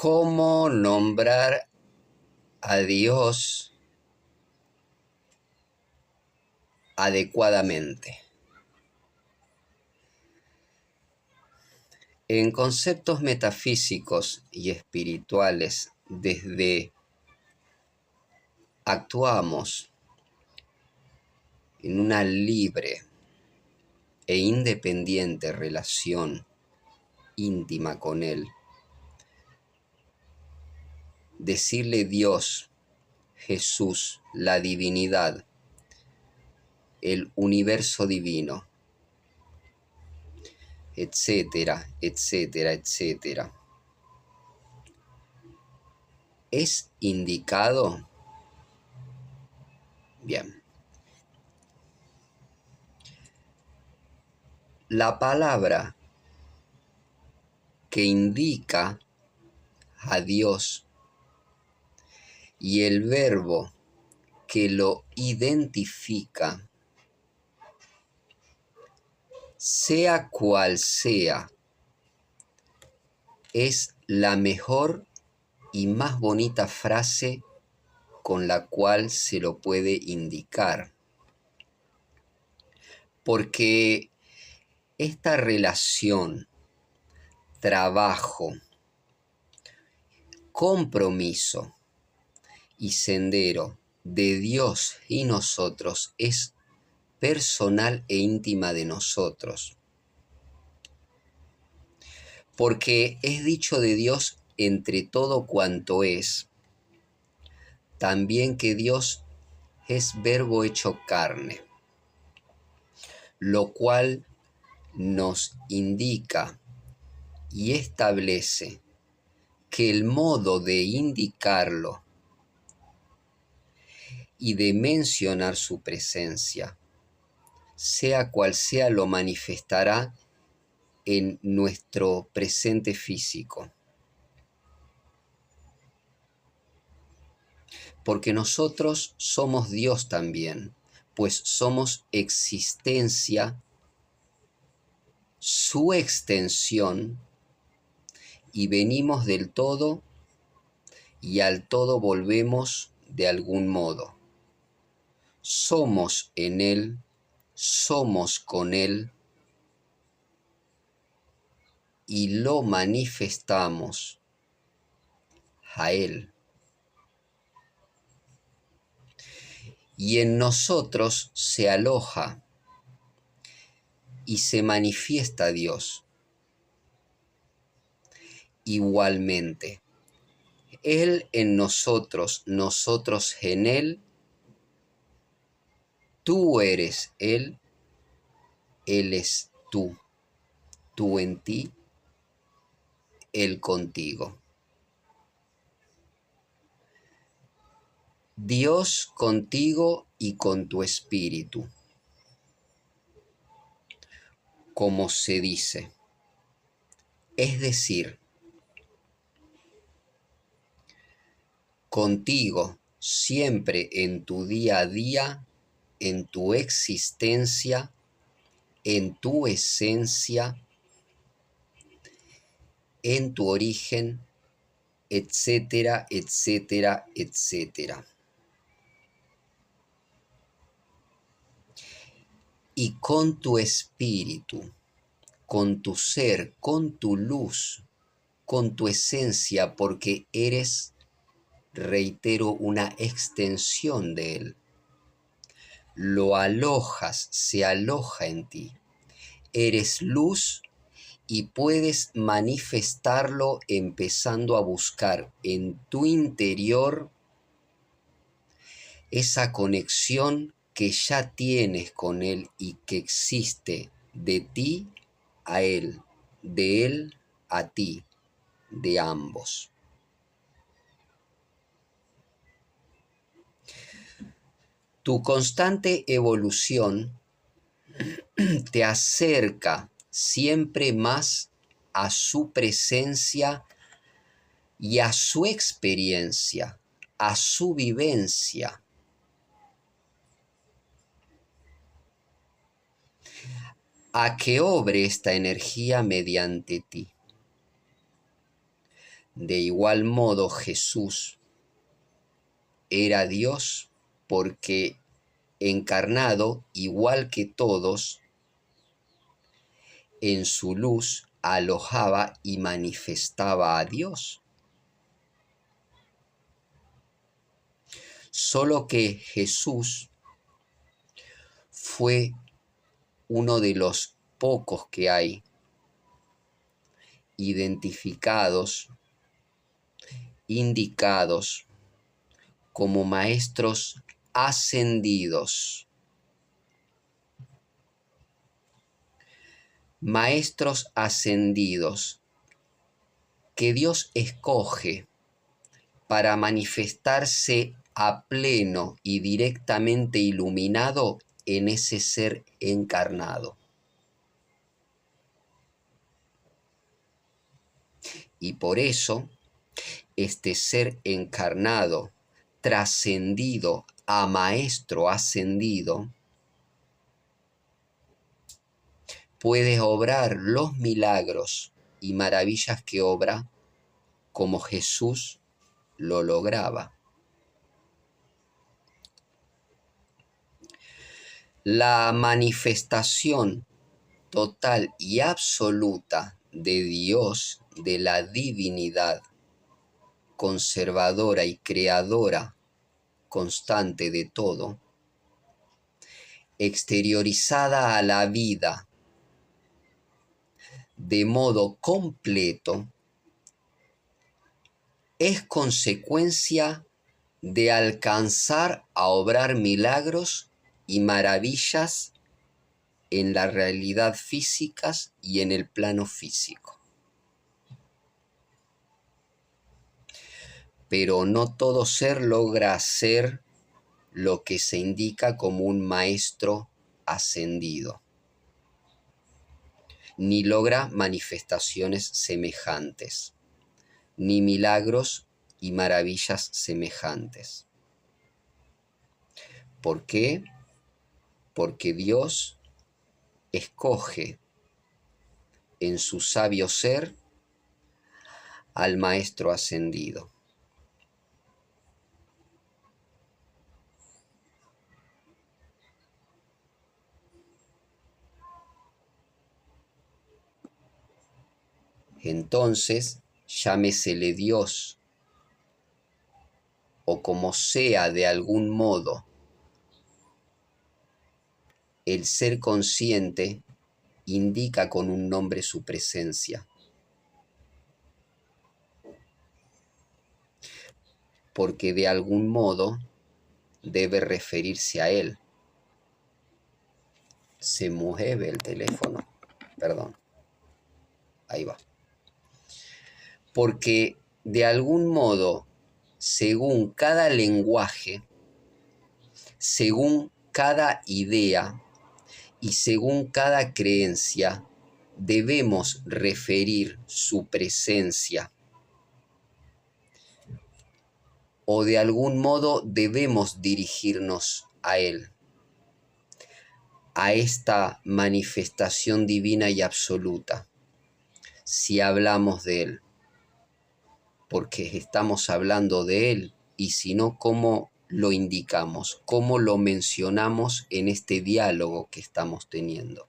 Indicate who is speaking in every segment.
Speaker 1: ¿Cómo nombrar a Dios adecuadamente? En conceptos metafísicos y espirituales, desde actuamos en una libre e independiente relación íntima con Él. Decirle Dios, Jesús, la divinidad, el universo divino, etcétera, etcétera, etcétera. ¿Es indicado? Bien. La palabra que indica a Dios y el verbo que lo identifica, sea cual sea, es la mejor y más bonita frase con la cual se lo puede indicar. Porque esta relación, trabajo, compromiso y sendero de Dios y nosotros es personal e íntima de nosotros. Porque es dicho de Dios entre todo cuanto es, también que Dios es verbo hecho carne, lo cual nos indica y establece que el modo de indicarlo y de mencionar su presencia, sea cual sea, lo manifestará en nuestro presente físico. Porque nosotros somos Dios también, pues somos existencia, su extensión, y venimos del todo y al todo volvemos de algún modo. Somos en Él, somos con Él y lo manifestamos a Él. Y en nosotros se aloja y se manifiesta Dios. Igualmente, Él en nosotros, nosotros en Él, tú eres Él, Él es tú en ti, Él contigo. Dios contigo y con tu espíritu, como se dice. Es decir, contigo siempre en tu día a día, en tu existencia, en tu esencia, en tu origen, etcétera, etcétera, etcétera. Y con tu espíritu, con tu ser, con tu luz, con tu esencia, porque eres, reitero, una extensión de Él. Lo alojas, se aloja en ti. Eres luz y puedes manifestarlo empezando a buscar en tu interior esa conexión que ya tienes con Él y que existe de ti a Él, de Él a ti, de ambos. Tu constante evolución te acerca siempre más a su presencia y a su experiencia, a su vivencia. A que obre esta energía mediante ti. De igual modo Jesús era Dios porque encarnado, igual que todos, en su luz alojaba y manifestaba a Dios. Solo que Jesús fue uno de los pocos que hay identificados, indicados como maestros ascendidos. Maestros ascendidos que Dios escoge para manifestarse a pleno y directamente iluminado en ese ser encarnado. Y por eso, este ser encarnado, trascendido a maestro ascendido, puede obrar los milagros y maravillas que obra como Jesús lo lograba. La manifestación total y absoluta de Dios, de la divinidad conservadora y creadora constante de todo, exteriorizada a la vida de modo completo, es consecuencia de alcanzar a obrar milagros y maravillas en la realidad físicas y en el plano físico. Pero no todo ser logra ser lo que se indica como un maestro ascendido, ni logra manifestaciones semejantes, ni milagros y maravillas semejantes. ¿Por qué? Porque Dios escoge en su sabio ser al maestro ascendido. Entonces, llámesele Dios, o como sea de algún modo, el ser consciente indica con un nombre su presencia, porque de algún modo debe referirse a él. Se mueve el teléfono, perdón, ahí va. Porque de algún modo, según cada lenguaje, según cada idea y según cada creencia, debemos referir su presencia, o de algún modo debemos dirigirnos a él, a esta manifestación divina y absoluta, si hablamos de él, porque estamos hablando de él, y si no, ¿cómo lo indicamos? ¿Cómo lo mencionamos en este diálogo que estamos teniendo?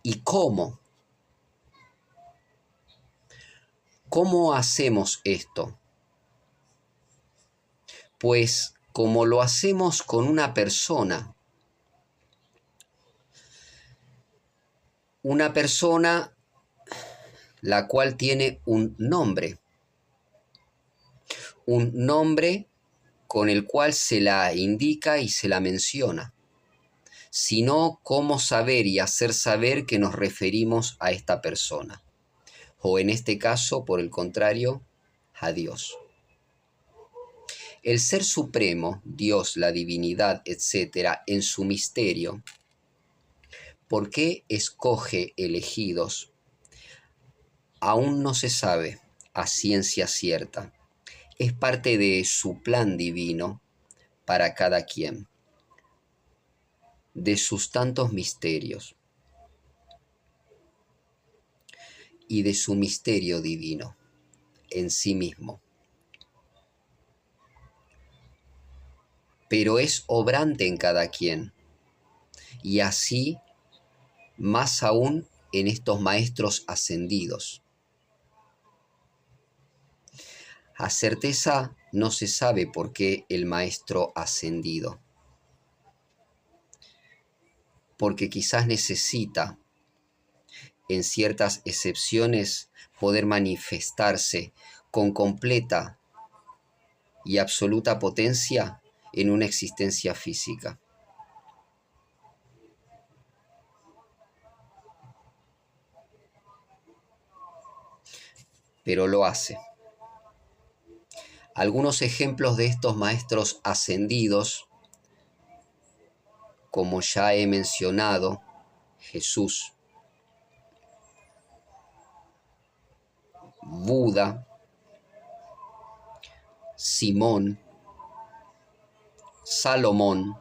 Speaker 1: ¿Y cómo? ¿Cómo hacemos esto? Pues como lo hacemos con una persona la cual tiene un nombre con el cual se la indica y se la menciona, sino cómo saber y hacer saber que nos referimos a esta persona, o en este caso, por el contrario, a Dios. El Ser Supremo, Dios, la divinidad, etc., en su misterio, ¿por qué escoge elegidos? Aún no se sabe a ciencia cierta. Es parte de su plan divino para cada quien, de sus tantos misterios y de su misterio divino. en sí mismo, pero es obrante en cada quien, y así más aún en estos maestros ascendidos. A certeza no se sabe por qué el maestro ascendido, porque quizás necesita, en ciertas excepciones, poder manifestarse con completa y absoluta potencia en una existencia física. Pero lo hace. Algunos ejemplos de estos maestros ascendidos, como ya he mencionado, Jesús, Buda, Simón, Salomón,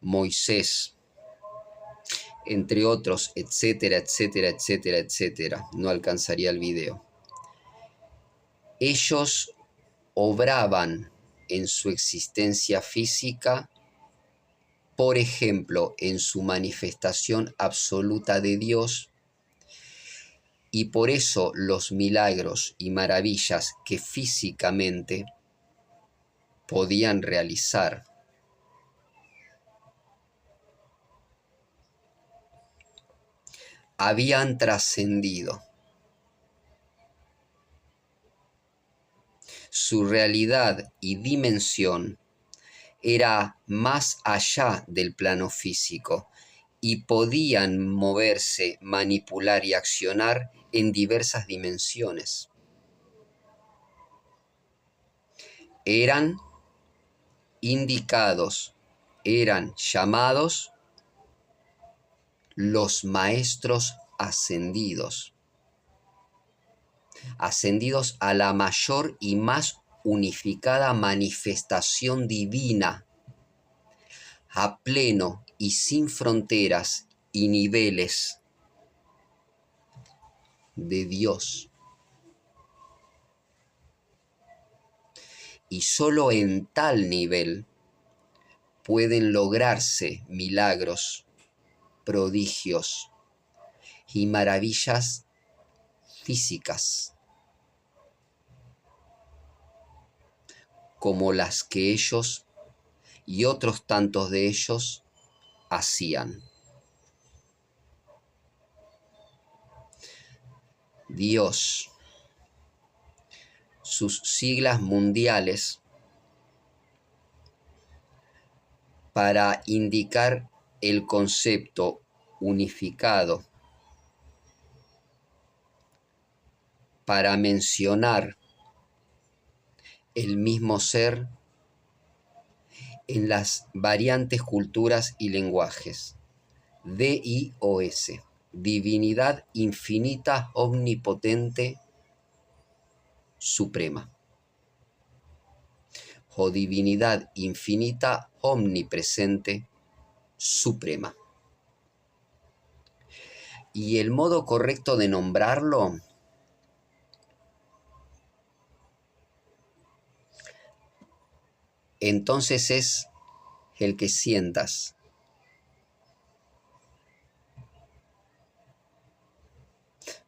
Speaker 1: Moisés, entre otros, etcétera, etcétera, etcétera, etcétera. No alcanzaría el video. Ellos obraban en su existencia física, por ejemplo, en su manifestación absoluta de Dios, y por eso los milagros y maravillas que físicamente podían realizar habían trascendido. Su realidad y dimensión era más allá del plano físico y podían moverse, manipular y accionar en diversas dimensiones. Eran indicados, eran llamados los maestros ascendidos, ascendidos a la mayor y más unificada manifestación divina, a pleno y sin fronteras y niveles de Dios. Y solo en tal nivel pueden lograrse milagros, prodigios y maravillas físicas, como las que ellos y otros tantos de ellos hacían. Dios, sus siglas mundiales para indicar el concepto unificado, para mencionar el mismo ser en las variantes culturas y lenguajes. DIOS, Divinidad Infinita Omnipotente Suprema, o Divinidad Infinita Omnipresente Suprema. Y el modo correcto de nombrarlo entonces es el que sientas.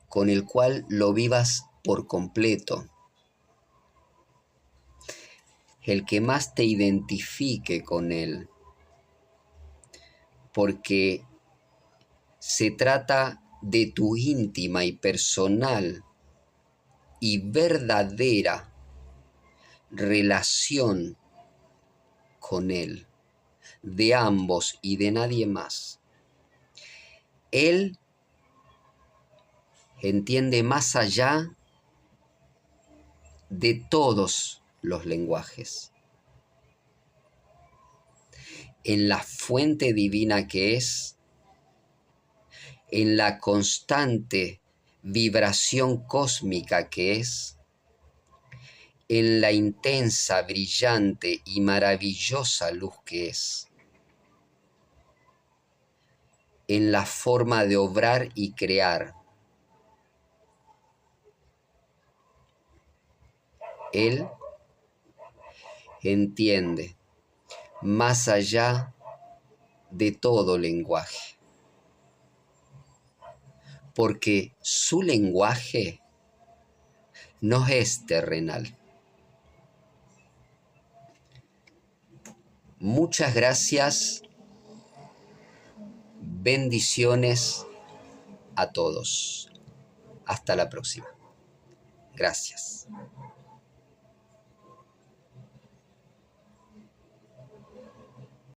Speaker 1: Con el cual lo vivas por completo. El que más te identifique con él. Porque se trata de tu íntima y personal y verdadera relación con él, de ambos y de nadie más. Él entiende más allá de todos los lenguajes. En la fuente divina que es, en la constante vibración cósmica que es, en la intensa, brillante y maravillosa luz que es, en la forma de obrar y crear, Él entiende más allá de todo lenguaje, porque su lenguaje no es terrenal. Muchas gracias, bendiciones a todos. Hasta la próxima. Gracias.